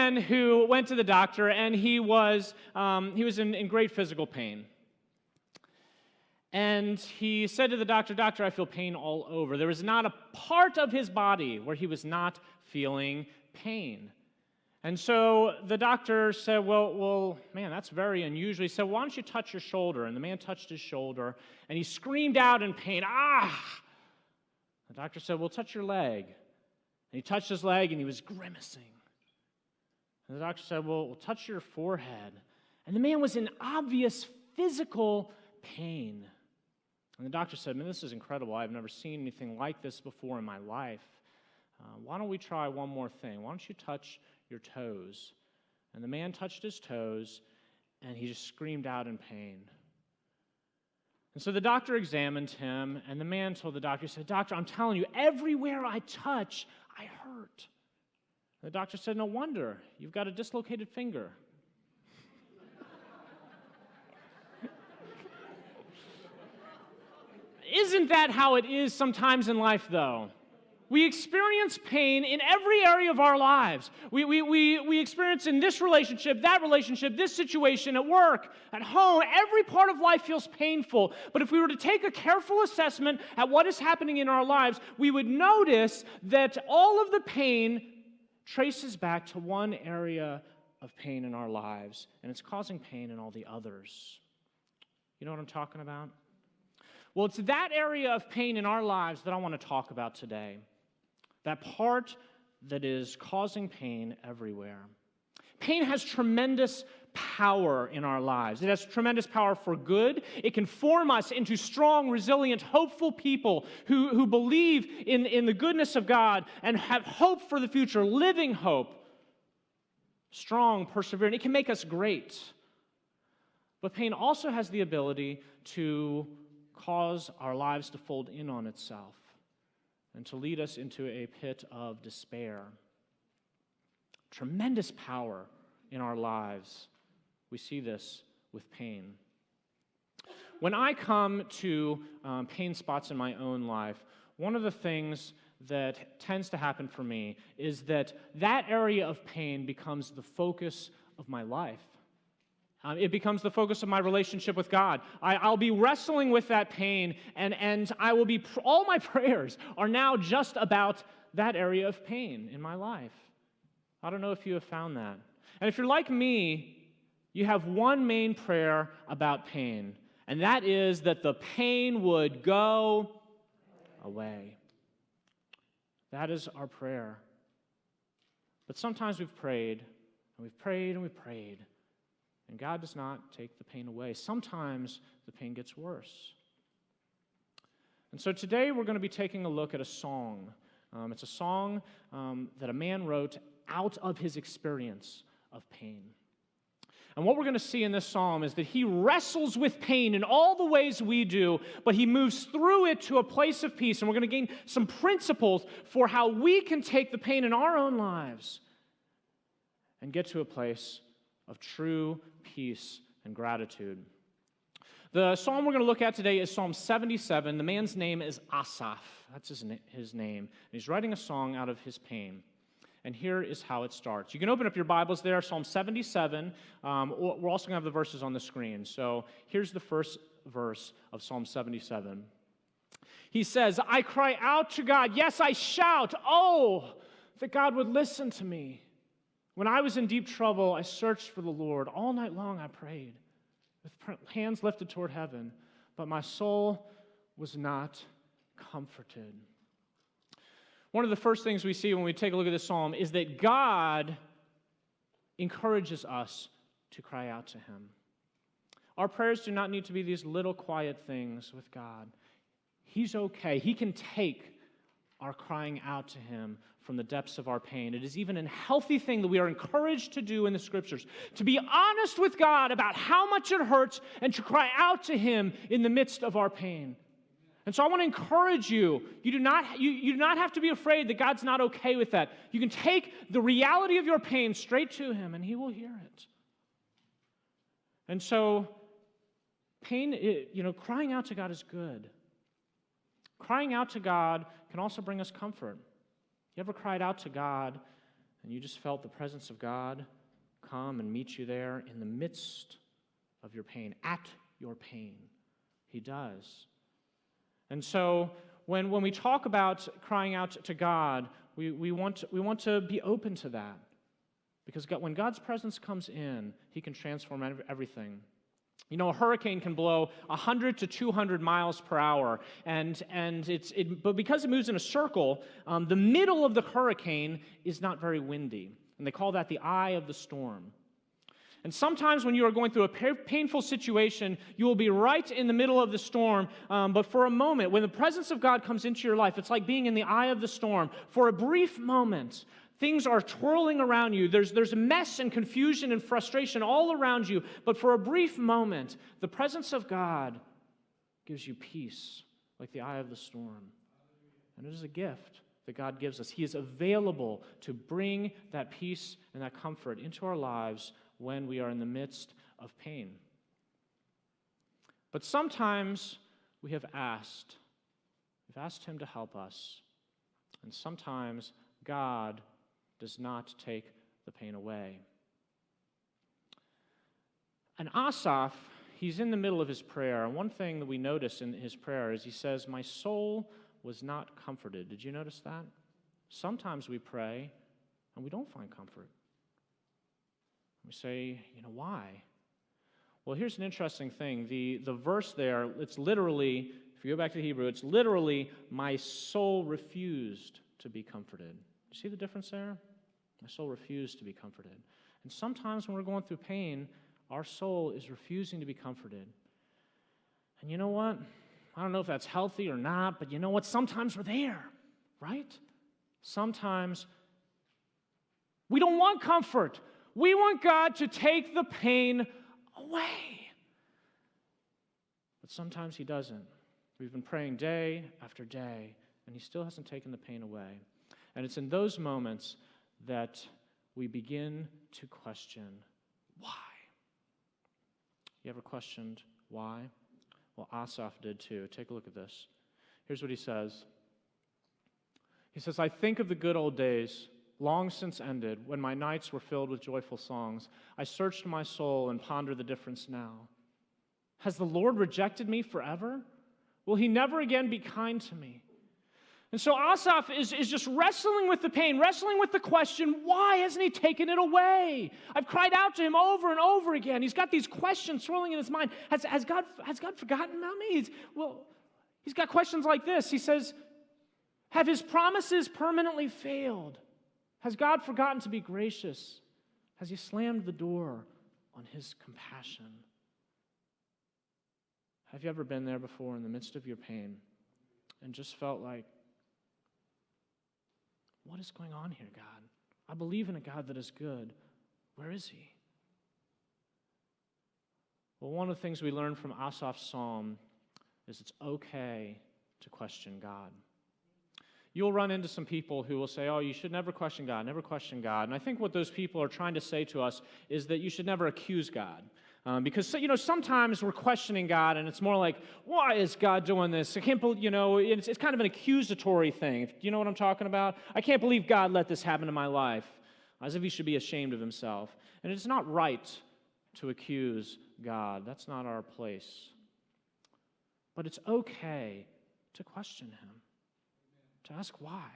man who went to the doctor, and he was in great physical pain. And he said to the doctor, "Doctor, I feel pain all over." There was not a part of his body where he was not feeling pain. And so the doctor said, well, man, that's very unusual. He said, "Why don't you touch your shoulder?" And the man touched his shoulder, and he screamed out in pain, "Ah!" The doctor said, "Well, touch your leg." And he touched his leg, and he was grimacing. And the doctor said, "Well, touch your forehead." And the man was in obvious physical pain. And the doctor said, "Man, this is incredible. I've never seen anything like this before in my life. Why don't we try one more thing? Why don't you touch your toes?" And the man touched his toes, and he just screamed out in pain. And so the doctor examined him, and the man told the doctor, he said, "Doctor, I'm telling you, everywhere I touch, I hurt." And the doctor said, "No wonder. You've got a dislocated finger." Isn't that how it is sometimes in life, though? We experience pain in every area of our lives. We experience in this relationship, this situation, at work, at home. Every part of life feels painful. But if we were to take a careful assessment at what is happening in our lives, we would notice that all of the pain traces back to one area of pain in our lives, and it's causing pain in all the others. You know what I'm talking about? Well, it's that area of pain in our lives that I want to talk about today. That part that is causing pain everywhere. Pain has tremendous power in our lives. It has tremendous power for good. It can form us into strong, resilient, hopeful people who believe in the goodness of God and have hope for the future, living hope. Strong, persevering. It can make us great. But pain also has the ability to cause our lives to fold in on itself and to lead us into a pit of despair. Tremendous power in our lives. We see this with pain. When I come to pain spots in my own life, one of the things that tends to happen for me is that area of pain becomes the focus of my life. It becomes the focus of my relationship with God. I'll be wrestling with that pain, and I will be, all my prayers are now just about that area of pain in my life. I don't know if you have found that. And if you're like me, you have one main prayer about pain, and that is that the pain would go away. That is our prayer. But sometimes we've prayed, and we've prayed, and we've prayed, and God does not take the pain away. Sometimes the pain gets worse. And so today we're going to be taking a look at a song. It's a song that a man wrote out of his experience of pain. And what we're going to see in this psalm is that he wrestles with pain in all the ways we do, but he moves through it to a place of peace. And we're going to gain some principles for how we can take the pain in our own lives and get to a place of true peace and gratitude. The psalm we're going to look at today is Psalm 77. The man's name is Asaph. That's his name. And he's writing a song out of his pain. And here is how it starts. You can open up your Bibles there, Psalm 77. We're also going to have the verses on the screen. So here's the first verse of Psalm 77. He says, "I cry out to God. Yes, I shout. Oh, that God would listen to me. When I was in deep trouble, I searched for the Lord. All night long I prayed, with hands lifted toward heaven, but my soul was not comforted." One of the first things we see when we take a look at this psalm is that God encourages us to cry out to Him. Our prayers do not need to be these little quiet things with God. He's okay. He can take our crying out to Him from the depths of our pain. It is even a healthy thing that we are encouraged to do in the Scriptures, to be honest with God about how much it hurts and to cry out to Him in the midst of our pain. And so I want to encourage you, you do not have to be afraid that God's not okay with that. You can take the reality of your pain straight to Him and He will hear it. And so pain, crying out to God is good. Crying out to God can also bring us comfort. You ever cried out to God and you just felt the presence of God come and meet you there in the midst of your pain, at your pain. He does. And so when we talk about crying out to God, we want to be open to that. Because when God's presence comes in, He can transform everything. You know, a hurricane can blow 100 to 200 miles per hour, but because it moves in a circle, the middle of the hurricane is not very windy, and they call that the eye of the storm. And sometimes when you are going through a painful situation, you will be right in the middle of the storm, but for a moment, when the presence of God comes into your life, it's like being in the eye of the storm. For a brief moment, things are twirling around you. There's mess and confusion and frustration all around you, but for a brief moment, the presence of God gives you peace, like the eye of the storm. And it is a gift that God gives us. He is available to bring that peace and that comfort into our lives when we are in the midst of pain. But sometimes we have asked. We've asked Him to help us. And sometimes God does not take the pain away. And Asaph, he's in the middle of his prayer. And one thing that we notice in his prayer is he says, "My soul was not comforted." Did you notice that? Sometimes we pray and we don't find comfort. We say, why? Well, here's an interesting thing. The verse there, it's literally, if you go back to Hebrew, it's literally, "My soul refused to be comforted." You see the difference there? My soul refused to be comforted. And sometimes when we're going through pain, our soul is refusing to be comforted. And you know what? I don't know if that's healthy or not, but you know what? Sometimes we're there, right? Sometimes we don't want comfort. We want God to take the pain away. But sometimes He doesn't. We've been praying day after day, and He still hasn't taken the pain away. And it's in those moments that we begin to question why. You ever questioned why? Well, Asaph did too. Take a look at this. Here's what he says. He says, "I think of the good old days, long since ended, when my nights were filled with joyful songs. I searched my soul and ponder the difference now. Has the Lord rejected me forever? Will He never again be kind to me?" And so Asaph is just wrestling with the pain, wrestling with the question, why hasn't He taken it away? I've cried out to Him over and over again. He's got these questions swirling in his mind. Has God forgotten about me? He's got questions like this. He says, have His promises permanently failed? Has God forgotten to be gracious? Has He slammed the door on His compassion? Have you ever been there before in the midst of your pain and just felt like, what is going on here, God? I believe in a God that is good. Where is He? Well, one of the things we learn from Asaph's psalm is it's okay to question God. You'll run into some people who will say, "Oh, you should never question God, never question God." And I think what those people are trying to say to us is that you should never accuse God. Because, sometimes we're questioning God, and it's more like, why is God doing this? I can't believe, it's kind of an accusatory thing. Do you know what I'm talking about? I can't believe God let this happen to my life, as if He should be ashamed of Himself. And it's not right to accuse God. That's not our place. But it's okay to question Him, to ask why.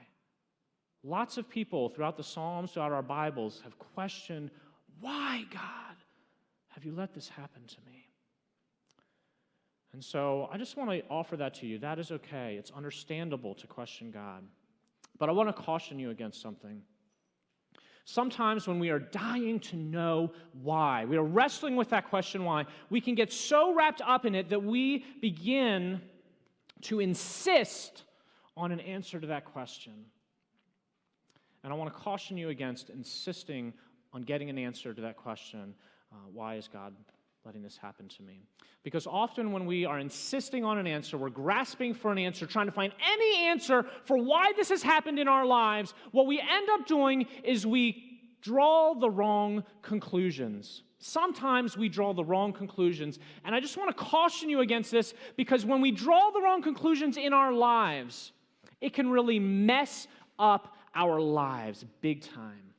Lots of people throughout the Psalms, throughout our Bibles, have questioned, why, God? Have you let this happen to me? And so I just want to offer that to you. That is okay. It's understandable to question God. But I want to caution you against something. Sometimes when we are dying to know why, we are wrestling with that question why, we can get so wrapped up in it that we begin to insist on an answer to that question. And I want to caution you against insisting on getting an answer to that question. Why is God letting this happen to me? Because often when we are insisting on an answer, we're grasping for an answer, trying to find any answer for why this has happened in our lives, what we end up doing is we draw the wrong conclusions. Sometimes we draw the wrong conclusions, and I just want to caution you against this, because when we draw the wrong conclusions in our lives, it can really mess up our lives big time.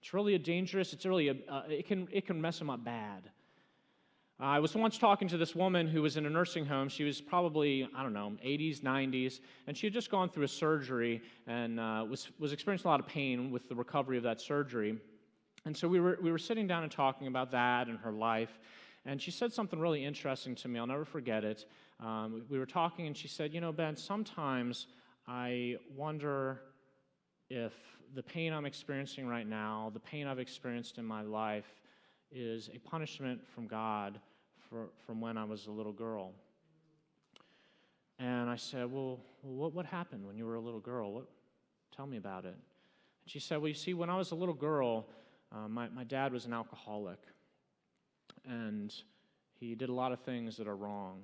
It's really it can mess them up bad. I was once talking to this woman who was in a nursing home. She was probably, 80s, 90s, and she had just gone through a surgery and was experiencing a lot of pain with the recovery of that surgery. And so we were sitting down and talking about that and her life, and she said something really interesting to me. I'll never forget it. We were talking, and she said, Ben, sometimes I wonder if the pain I'm experiencing right now, the pain I've experienced in my life, is a punishment from God from when I was a little girl. And I said, well, what happened when you were a little girl? Tell me about it. And she said, well, you see, when I was a little girl, my dad was an alcoholic, and he did a lot of things that are wrong.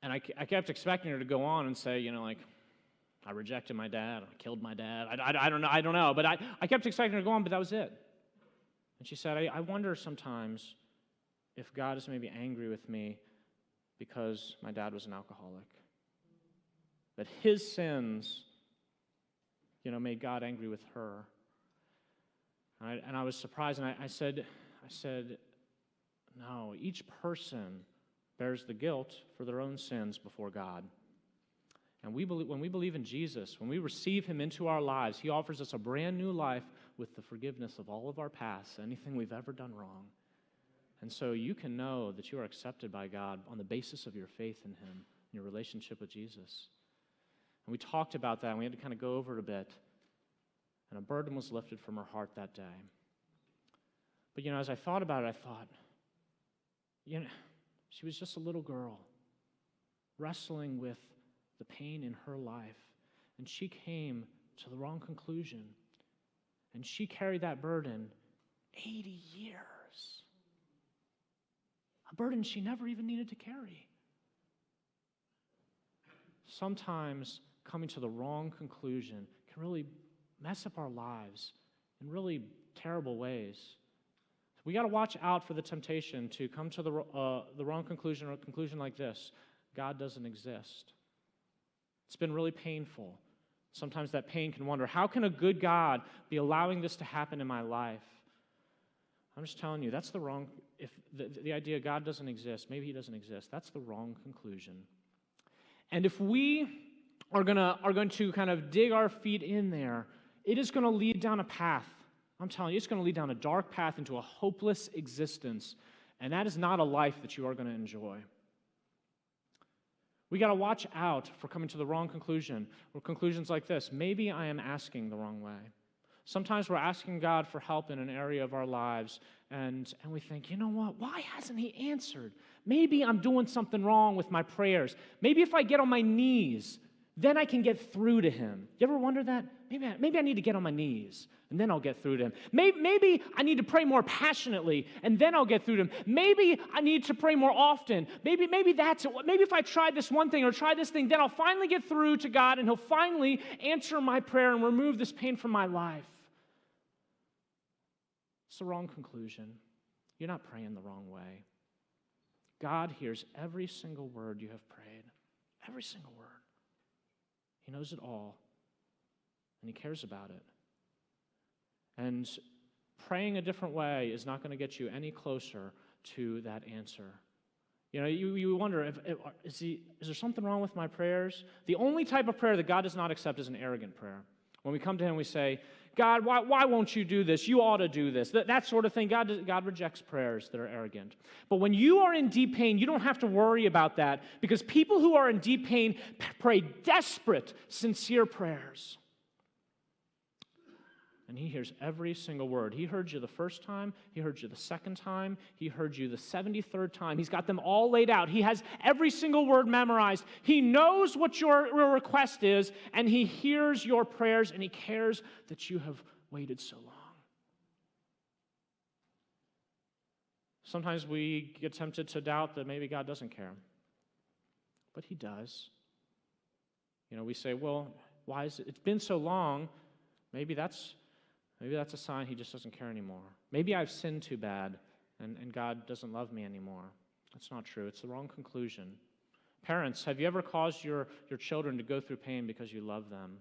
And I kept expecting her to go on and say, I rejected my dad, I killed my dad. I don't know. But I kept expecting her to go on, but that was it. And she said, I wonder sometimes if God is maybe angry with me because my dad was an alcoholic. That his sins, made God angry with her. And I was surprised, and I said, no, each person bears the guilt for their own sins before God. And when we believe in Jesus, when we receive him into our lives, he offers us a brand new life with the forgiveness of all of our past, anything we've ever done wrong. And so you can know that you are accepted by God on the basis of your faith in him, in your relationship with Jesus. And we talked about that, and we had to kind of go over it a bit. And a burden was lifted from her heart that day. But, as I thought about it, I thought, she was just a little girl wrestling with the pain in her life, and she came to the wrong conclusion, and she carried that burden 80 years, a burden she never even needed to carry. Sometimes coming to the wrong conclusion can really mess up our lives in really terrible ways. We got to watch out for the temptation to come to the wrong conclusion, or a conclusion like this: God doesn't exist. It's been really painful. Sometimes that pain can wonder, how can a good God be allowing this to happen in my life? I'm just telling you, that's the wrong, if the idea God doesn't exist, maybe he doesn't exist, that's the wrong conclusion. And if we are going to kind of dig our feet in there, it is going to lead down a path. I'm telling you, it's going to lead down a dark path into a hopeless existence, and that is not a life that you are going to enjoy. We got to watch out for coming to the wrong conclusion, or conclusions like this: maybe I am asking the wrong way. Sometimes we're asking God for help in an area of our lives, and we think, you know what? Why hasn't he answered? Maybe I'm doing something wrong with my prayers. Maybe if I get on my knees, then I can get through to him. You ever wonder that? Maybe I need to get on my knees, and then I'll get through to him. Maybe I need to pray more passionately, and then I'll get through to him. Maybe I need to pray more often. Maybe that's it. Maybe if I try this one thing or try this thing, then I'll finally get through to God, and he'll finally answer my prayer and remove this pain from my life. It's the wrong conclusion. You're not praying the wrong way. God hears every single word you have prayed, every single word. He knows it all, and he cares about it. And praying a different way is not going to get you any closer to that answer. You wonder, is there something wrong with my prayers? The only type of prayer that God does not accept is an arrogant prayer. When we come to him, we say, God, why won't you do this? You ought to do this. That sort of thing. God rejects prayers that are arrogant. But when you are in deep pain, you don't have to worry about that, because people who are in deep pain pray desperate, sincere prayers. And he hears every single word. He heard you the first time. He heard you the second time. He heard you the 73rd time. He's got them all laid out. He has every single word memorized. He knows what your request is, and he hears your prayers, and he cares that you have waited so long. Sometimes we get tempted to doubt that maybe God doesn't care. But he does. We say, well, why is it? It's been so long. Maybe that's a sign he just doesn't care anymore. Maybe I've sinned too bad, and God doesn't love me anymore. That's not true. It's the wrong conclusion. Parents, have you ever caused your children to go through pain because you love them?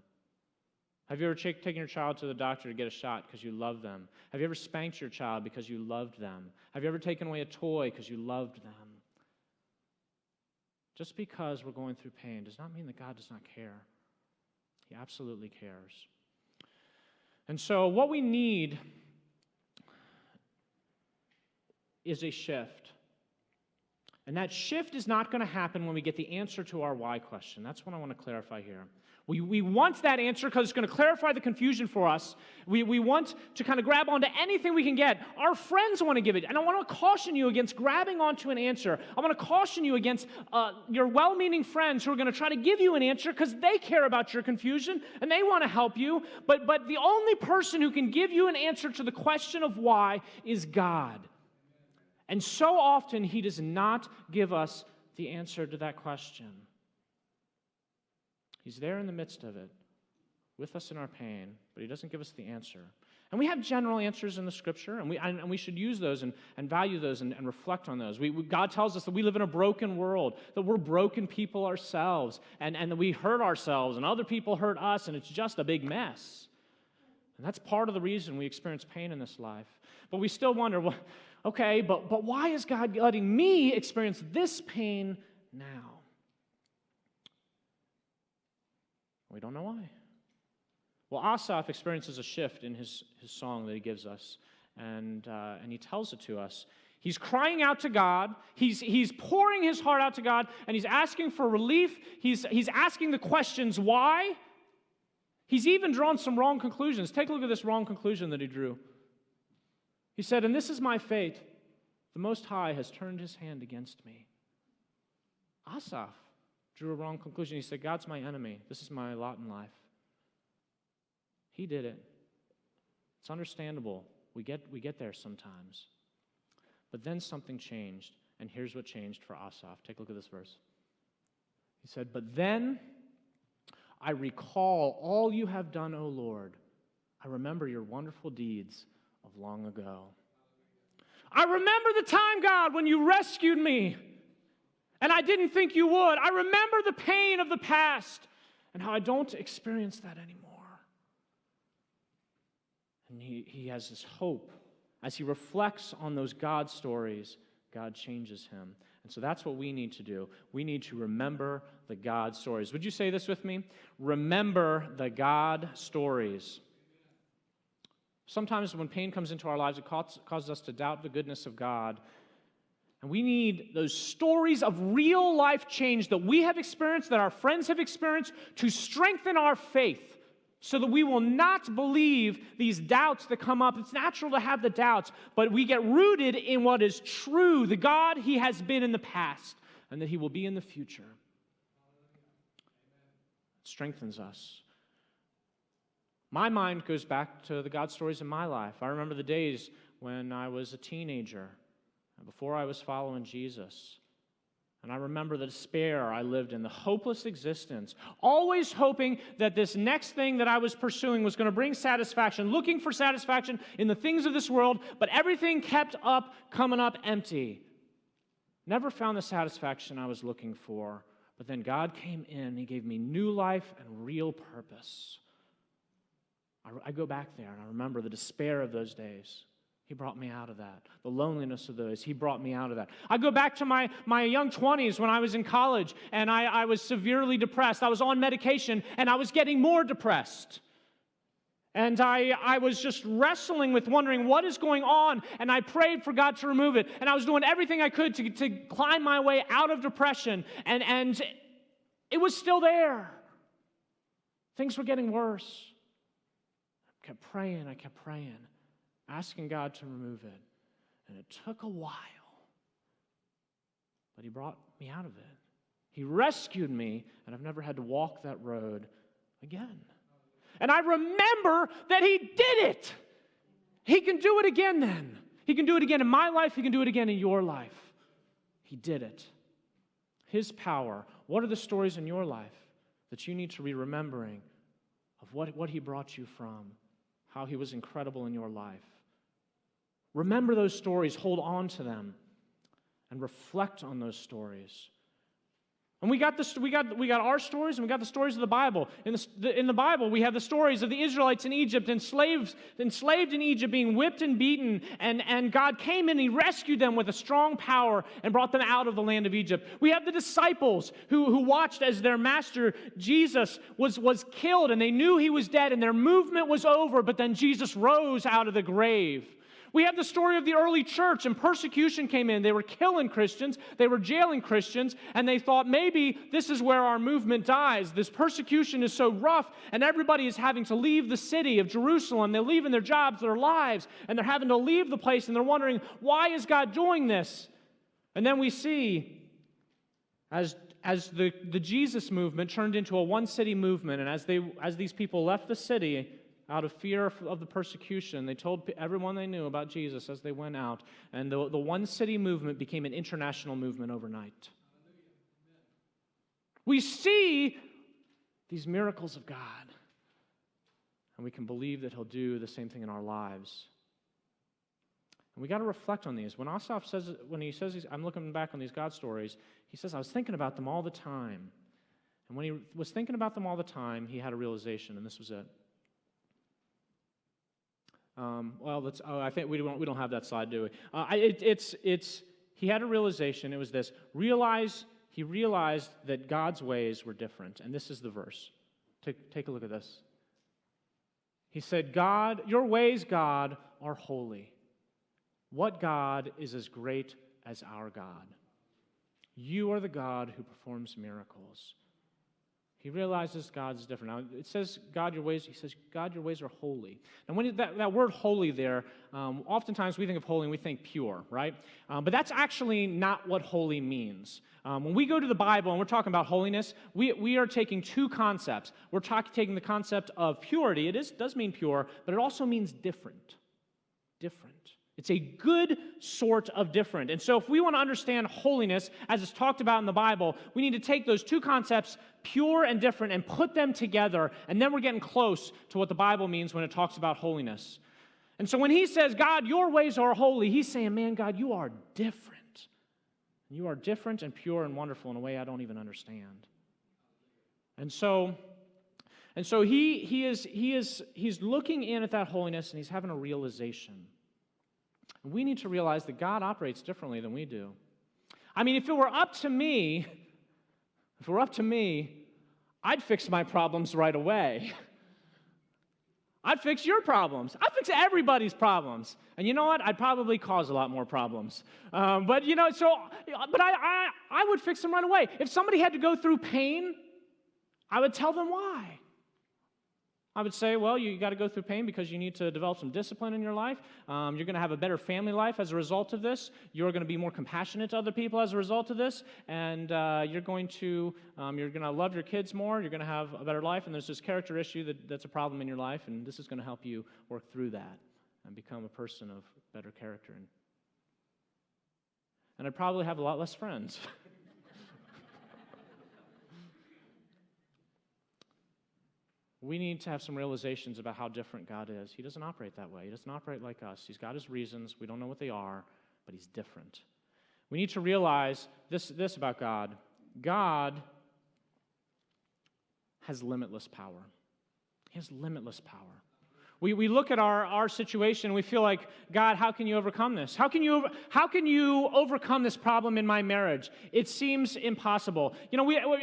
Have you ever taken your child to the doctor to get a shot because you love them? Have you ever spanked your child because you loved them? Have you ever taken away a toy because you loved them? Just because we're going through pain does not mean that God does not care. He absolutely cares. And so what we need is a shift. And that shift is not going to happen when we get the answer to our why question. That's what I want to clarify here. We want that answer because it's going to clarify the confusion for us. We want to kind of grab onto anything we can get. Our friends want to give it. And I want to caution you against grabbing onto an answer. I want to caution you against your well-meaning friends who are going to try to give you an answer because they care about your confusion and they want to help you. But the only person who can give you an answer to the question of why is God. And so often, He does not give us the answer to that question. He's there in the midst of it, with us in our pain, but He doesn't give us the answer. And we have general answers in the Scripture, and we should use those and value those and reflect on those. God tells us that we live in a broken world, that we're broken people ourselves, and that we hurt ourselves, and other people hurt us, and it's just a big mess. And that's part of the reason we experience pain in this life. But we still wonder, well, okay, but why is God letting me experience this pain now? We don't know why. Well, Asaph experiences a shift in his song that he gives us, and he tells it to us. He's crying out to God. He's pouring his heart out to God, and he's asking for relief. He's asking the questions why. He's even drawn some wrong conclusions. Take a look at this wrong conclusion that he drew. He said, "And this is my fate. The Most High has turned His hand against me." Asaph drew a wrong conclusion. He said, God's my enemy. This is my lot in life. He did it. It's understandable. We get there sometimes. But then something changed, and here's what changed for Asaph. Take a look at this verse. He said, "But then I recall all you have done, O Lord. I remember your wonderful deeds of long ago." I remember the time, God, when you rescued me, and I didn't think you would. I remember the pain of the past and how I don't experience that anymore. And he has this hope. As he reflects on those God stories, God changes him. And so that's what we need to do. We need to remember the God stories. Would you say this with me? Remember the God stories. Sometimes when pain comes into our lives, it causes us to doubt the goodness of God. And we need those stories of real life change that we have experienced, that our friends have experienced, to strengthen our faith so that we will not believe these doubts that come up. It's natural to have the doubts, but we get rooted in what is true, the God He has been in the past and that He will be in the future. It strengthens us. My mind goes back to the God stories in my life. I remember the days when I was a teenager, before I was following Jesus. And I remember the despair I lived in, the hopeless existence, always hoping that this next thing that I was pursuing was going to bring satisfaction, looking for satisfaction in the things of this world, but everything kept coming up empty. Never found the satisfaction I was looking for, but then God came in, He gave me new life and real purpose. I go back there and I remember the despair of those days. He brought me out of that. The loneliness of those, He brought me out of that. I go back to my young 20s when I was in college and I was severely depressed. I was on medication and I was getting more depressed. And I was just wrestling with wondering what is going on, and I prayed for God to remove it. And I was doing everything I could to climb my way out of depression, and it was still there. Things were getting worse. I kept praying, asking God to remove it. And it took a while. But He brought me out of it. He rescued me, and I've never had to walk that road again. And I remember that He did it. He can do it again then. He can do it again in my life. He can do it again in your life. He did it. His power. What are the stories in your life that you need to be remembering of what He brought you from? How He was incredible in your life. Remember those stories, hold on to them, and reflect on those stories. And we got our stories, and we got the stories of the Bible. In the Bible, we have the stories of the Israelites in Egypt, enslaved in Egypt, being whipped and beaten, and God came in and He rescued them with a strong power and brought them out of the land of Egypt. We have the disciples who watched as their master Jesus was killed, and they knew He was dead, and their movement was over, but then Jesus rose out of the grave. We have the story of the early church, and persecution came in. They were killing Christians, they were jailing Christians, and they thought, maybe this is where our movement dies. This persecution is so rough, and everybody is having to leave the city of Jerusalem. They're leaving their jobs, their lives, and they're having to leave the place, and they're wondering, why is God doing this? And then we see, as the Jesus movement turned into a one-city movement, and as these people left the city, out of fear of the persecution, they told everyone they knew about Jesus as they went out. And the one city movement became an international movement overnight. We see these miracles of God. And we can believe that He'll do the same thing in our lives. And we got to reflect on these. When Asaph says, I'm looking back on these God stories, he says, I was thinking about them all the time. And when he was thinking about them all the time, he had a realization, and this was it. I think we don't have that slide, do we? He had a realization. It was this: he realized that God's ways were different, and this is the verse. Take a look at this. He said, "God, your ways, God, are holy. What God is as great as our God? You are the God who performs miracles." He realizes God's different. Now, it says, God, your ways, he says, God, your ways are holy. And when that word holy there, oftentimes we think of holy and we think pure, right? But that's actually not what holy means. When we go to the Bible and we're talking about holiness, we are taking two concepts. We're taking the concept of purity. It does mean pure, but it also means different. Different. It's a good sort of different. And so if we want to understand holiness as it's talked about in the Bible, we need to take those two concepts, pure and different, and put them together, and then we're getting close to what the Bible means when it talks about holiness. And so when he says, God, your ways are holy, he's saying, man, God, you are different. You are different and pure and wonderful in a way I don't even understand. And so he's looking in at that holiness, and he's having a realization. We need to realize that God operates differently than we do. I mean, if it were up to me, I'd fix my problems right away. I'd fix your problems. I'd fix everybody's problems. And you know what? I'd probably cause a lot more problems. But I would fix them right away. If somebody had to go through pain, I would tell them why. I would say, well, you got to go through pain because you need to develop some discipline in your life. You're going to have a better family life as a result of this. You're going to be more compassionate to other people as a result of this. And you're going to love your kids more. You're going to have a better life. And there's this character issue that's a problem in your life. And this is going to help you work through that and become a person of better character. And I'd probably have a lot less friends. We need to have some realizations about how different God is. He doesn't operate that way. He doesn't operate like us. He's got his reasons. We don't know what they are, but he's different. We need to realize this about God. God has limitless power. He has limitless power. We look at our situation and we feel like, God, how can you overcome this? How can you overcome this problem in my marriage? It seems impossible.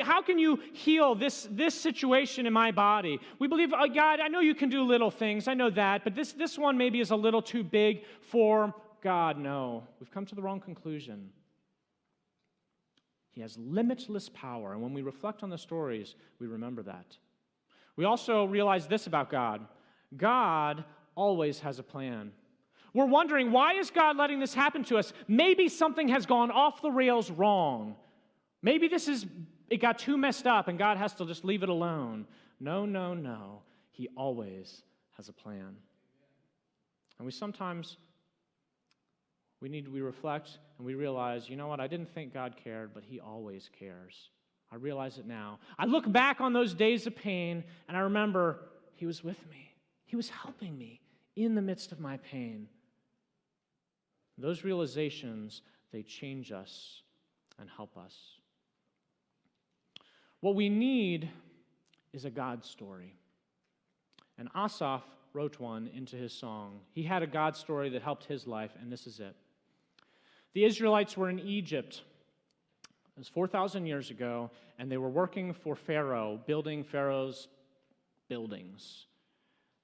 How can you heal this situation in my body? We believe, oh, God, I know you can do little things. I know that, but this one maybe is a little too big for God. No, we've come to the wrong conclusion. He has limitless power, and when we reflect on the stories, we remember that. We also realize this about God. God always has a plan. We're wondering, why is God letting this happen to us? Maybe something has gone off the rails wrong. Maybe it got too messed up and God has to just leave it alone. No. He always has a plan. And we reflect and we realize, you know what, I didn't think God cared, but he always cares. I realize it now. I look back on those days of pain and I remember he was with me. He was helping me in the midst of my pain. Those realizations, they change us and help us. What we need is a God story. And Asaph wrote one into his song. He had a God story that helped his life, and this is it. The Israelites were in Egypt. It was 4,000 years ago, and they were working for Pharaoh, building Pharaoh's buildings.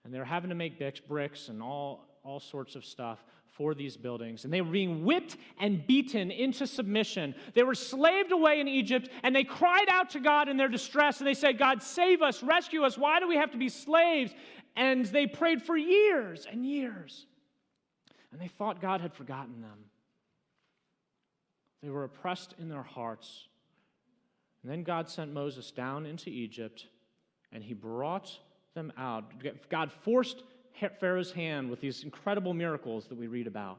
And they were having to make bricks and all sorts of stuff for these buildings. And they were being whipped and beaten into submission. They were slaved away in Egypt, and they cried out to God in their distress, and they said, God, save us, rescue us. Why do we have to be slaves? And they prayed for years and years. And they thought God had forgotten them. They were oppressed in their hearts. And then God sent Moses down into Egypt, and he brought them out. God forced Pharaoh's hand with these incredible miracles that we read about.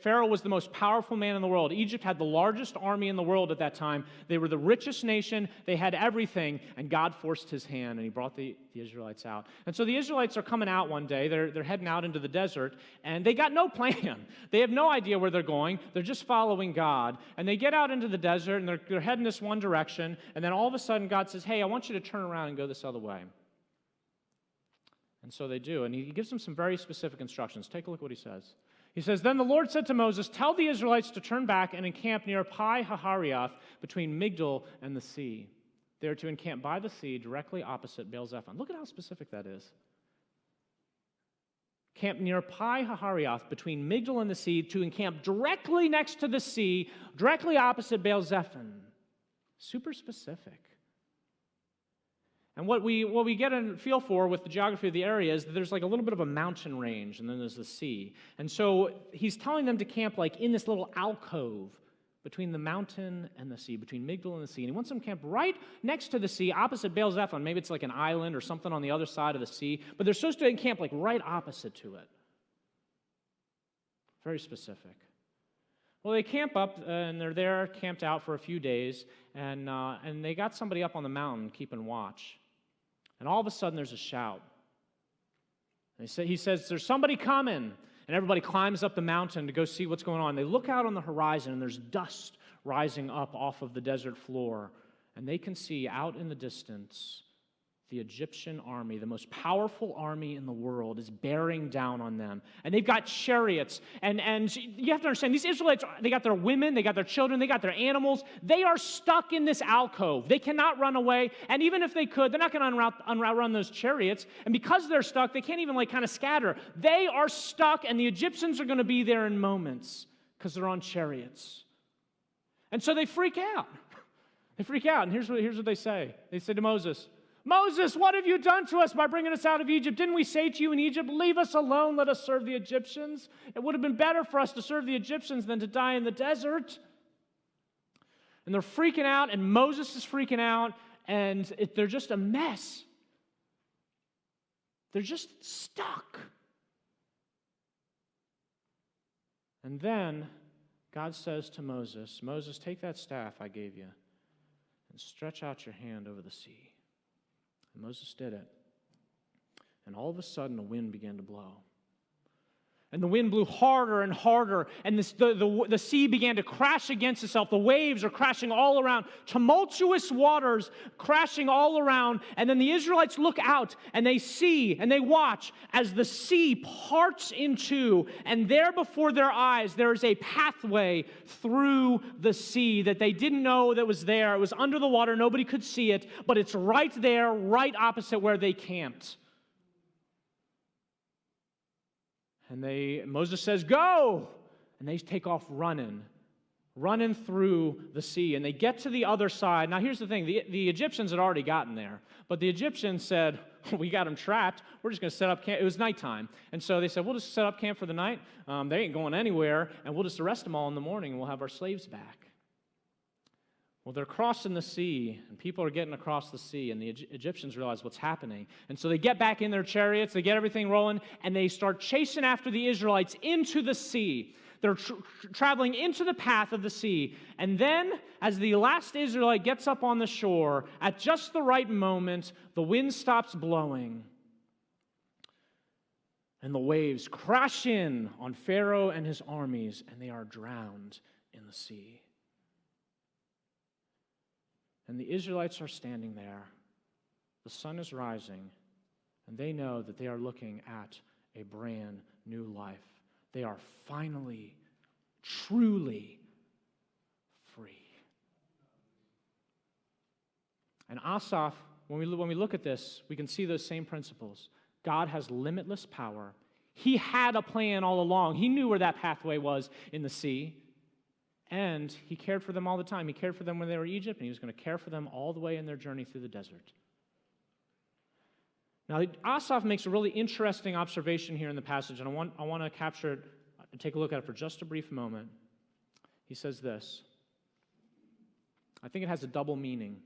Pharaoh was the most powerful man in the world. Egypt had the largest army in the world at that time. They were the richest nation. They had everything, and God forced his hand, and he brought the Israelites out. And so the Israelites are coming out one day. They're heading out into the desert, and they got no plan. They have no idea where they're going. They're just following God. And they get out into the desert, and they're heading this one direction, and then all of a sudden God says, hey, I want you to turn around and go this other way. And so they do, and he gives them some very specific instructions. Take a look at what he says. He says, Then the Lord said to Moses, Tell the Israelites to turn back and encamp near Pi-Hahiroth between Migdol and the sea. They are to encamp by the sea directly opposite Baal-Zephon. Look at how specific that is. Camp near Pi-Hahiroth between Migdol and the sea, to encamp directly next to the sea, directly opposite Baal-Zephon. Super specific. And what we get a feel for with the geography of the area is that there's like a little bit of a mountain range, and then there's the sea. And so he's telling them to camp like in this little alcove between the mountain and the sea, between Migdol and the sea. And he wants them to camp right next to the sea, opposite Baal-Zephon. Maybe it's like an island or something on the other side of the sea, but they're supposed to camp like right opposite to it. Very specific. Well, they camp up, and they're there, camped out for a few days, and they got somebody up on the mountain keeping watch. And all of a sudden, there's a shout. He says, there's somebody coming. And everybody climbs up the mountain to go see what's going on. They look out on the horizon, and there's dust rising up off of the desert floor. And they can see out in the distance the Egyptian army, the most powerful army in the world, is bearing down on them. And they've got chariots. And you have to understand, these Israelites, they got their women, they got their children, they got their animals. They are stuck in this alcove. They cannot run away. And even if they could, they're not going to outrun those chariots. And because they're stuck, they can't even kind of scatter. They are stuck, and the Egyptians are going to be there in moments because they're on chariots. And so they freak out. They freak out. And here's what they say. They say to Moses, Moses, what have you done to us by bringing us out of Egypt? Didn't we say to you in Egypt, leave us alone, let us serve the Egyptians? It would have been better for us to serve the Egyptians than to die in the desert. And they're freaking out, and Moses is freaking out, and they're just a mess. They're just stuck. And then God says to Moses, Moses, take that staff I gave you and stretch out your hand over the sea. And Moses did it. And all of a sudden, a wind began to blow. And the wind blew harder and harder, and the sea began to crash against itself. The waves are crashing all around, tumultuous waters crashing all around. And then the Israelites look out, and they see, and they watch as the sea parts in two, and there before their eyes, there is a pathway through the sea that they didn't know that was there. It was under the water. Nobody could see it, but it's right there, right opposite where they camped. And Moses says, go! And they take off running through the sea. And they get to the other side. Now, here's the thing. The Egyptians had already gotten there. But the Egyptians said, we got them trapped. We're just going to set up camp. It was nighttime. And so they said, we'll just set up camp for the night. They ain't going anywhere. And we'll just arrest them all in the morning, and we'll have our slaves back. Well, they're crossing the sea, and people are getting across the sea, and the Egyptians realize what's happening. And so they get back in their chariots, they get everything rolling, and they start chasing after the Israelites into the sea. They're traveling into the path of the sea. And then, as the last Israelite gets up on the shore, at just the right moment, the wind stops blowing, and the waves crash in on Pharaoh and his armies, and they are drowned in the sea. And the Israelites are standing there. The sun is rising, and they know that they are looking at a brand new life. They are finally, truly free. And Asaph, when we look at this, we can see those same principles. God has limitless power. He had a plan all along. He knew where that pathway was in the sea. And he cared for them all the time. He cared for them when they were in Egypt, and he was going to care for them all the way in their journey through the desert. Now, Asaph makes a really interesting observation here in the passage, and I want to capture it and take a look at it for just a brief moment. He says this. I think it has a double meaning.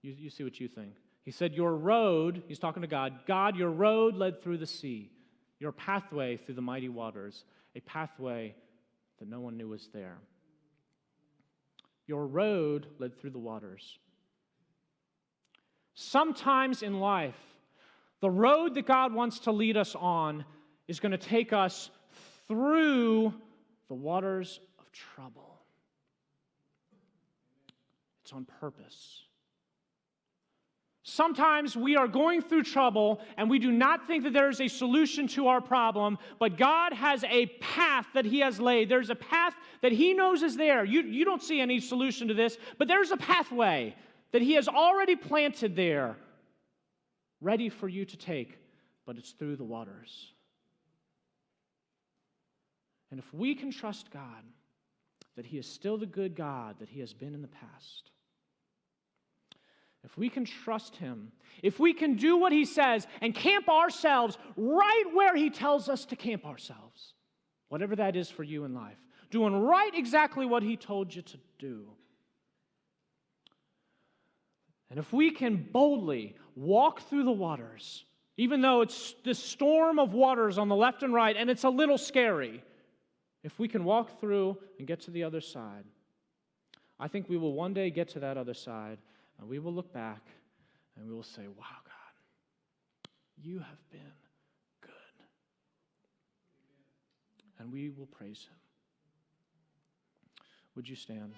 You see what you think. He said, your road, he's talking to God, God, your road led through the sea, your pathway through the mighty waters, a pathway that no one knew was there. Your road led through the waters. Sometimes in life, the road that God wants to lead us on is going to take us through the waters of trouble. It's on purpose. Sometimes we are going through trouble and we do not think that there is a solution to our problem, but God has a path that He has laid. There's a path that He knows is there. You don't see any solution to this, but there's a pathway that He has already planted there, ready for you to take, but it's through the waters. And if we can trust God, that He is still the good God that He has been in the past, if we can trust Him, if we can do what He says and camp ourselves right where He tells us to camp ourselves, whatever that is for you in life, doing right exactly what He told you to do. And if we can boldly walk through the waters, even though it's this storm of waters on the left and right, and it's a little scary, if we can walk through and get to the other side, I think we will one day get to that other side, and we will look back, and we will say, wow, God, you have been good. And we will praise Him. Would you stand?